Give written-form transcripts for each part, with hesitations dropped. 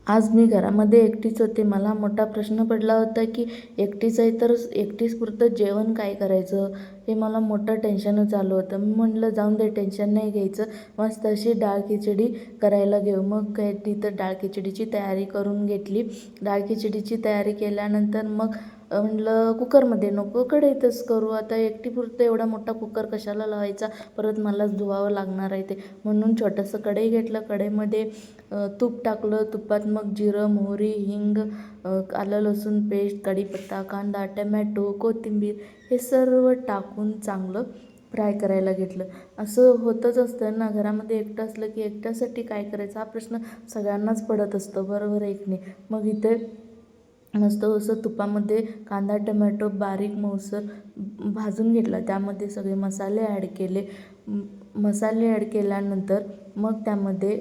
आज मी घरामध्ये एकटीच होते. मला मोठा प्रश्न पडला होता की एकटीच आहे तर एकटीच पुरतं जेवण काय करायचं, हे मला मोठं टेन्शनच आलं होतं. मी म्हटलं जाऊन दे, टेन्शन नाही घ्यायचं, मस्त अशी डाळ खिचडी करायला घेऊ. मग काय तिथं डाळ खिचडीची तयारी करून घेतली. डाळ खिचडीची तयारी केल्यानंतर मग म्हटलं कुकरमध्ये नको, कढईतच करू. आता एकटीपुरतं एवढा मोठा कुकर कशाला लावायचा, परत मलाच धुवावं लागणार आहे ते. म्हणून छोटंसं कढई घेतलं. कढईमध्ये तूप टाकलं. तुपात मग जिरं, मोहरी, हिंग, आलं लसूण पेस्ट, कढीपत्ता, कांदा, टमॅटो, कोथिंबीर हे सर्व टाकून चांगलं फ्राय करायला घेतलं. असं होतच असतं ना, घरामध्ये एकटं असलं की एकट्यासाठी काय करायचं हा प्रश्न सगळ्यांनाच पडत असतो, बरोबर आहे की नाही. मग इथे मस्त असं तुपामध्ये कांदा टमॅटो बारीक मऊसर भाजून घेतला. त्यामध्ये सगळे मसाले ॲड केले. मसाले ॲड केल्यानंतर मग त्यामध्ये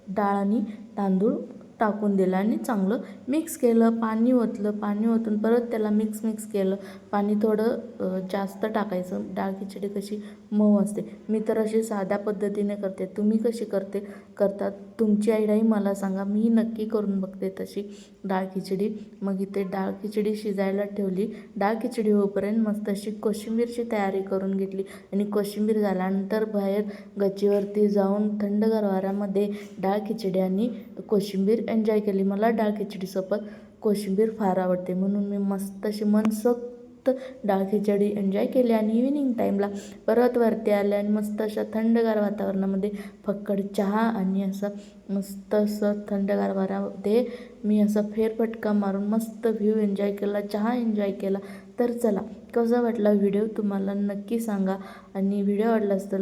डाळ आणि तांदूळ टाकून दिला आणि चांगलं मिक्स केलं. पाणी ओतलं. पाणी ओतून परत त्याला मिक्स केलं. पाणी थोडं जास्त टाकायचं. डाळ खिचडी कशी मऊ असते. मी तर अशी साध्या पद्धतीने करते. तुम्ही कशी करतात तुमची आयडियाही मला सांगा. मी नक्की करून बघते तशी डाळ खिचडी. मग इथे डाळ खिचडी शिजायला ठेवली. डाळ खिचडी होईपर्यंत मस्त अशी कोशिंबीरची तयारी करून घेतली आणि कोशिंबीर झाल्यानंतर बाहेर गच्चीवरती जाऊन थंडगार वाऱ्यामध्ये डाळ खिचडी आणि कोशिंबीर एन्जॉय केली. मला डाळ खिचडीसोबत कोशिंबीर फार आवडते, म्हणून मी मस्त अशी मनसोक्त डाळ खिचडी एन्जॉय केली. आणि इव्हिनिंग टाईमला परत वरती आले आणि मस्त अशा थंडगार वातावरणामध्ये फक्कड चहा आणि असं मस्त असं थंडगार वाऱ्यामध्ये मी असं फेरफटका मारून मस्त व्ह्यू एन्जॉय केला, चहा एन्जॉय केला. तर चला, कसा वाटला व्हिडिओ तुम्हाला नक्की सांगा आणि व्हिडिओ आवडला तर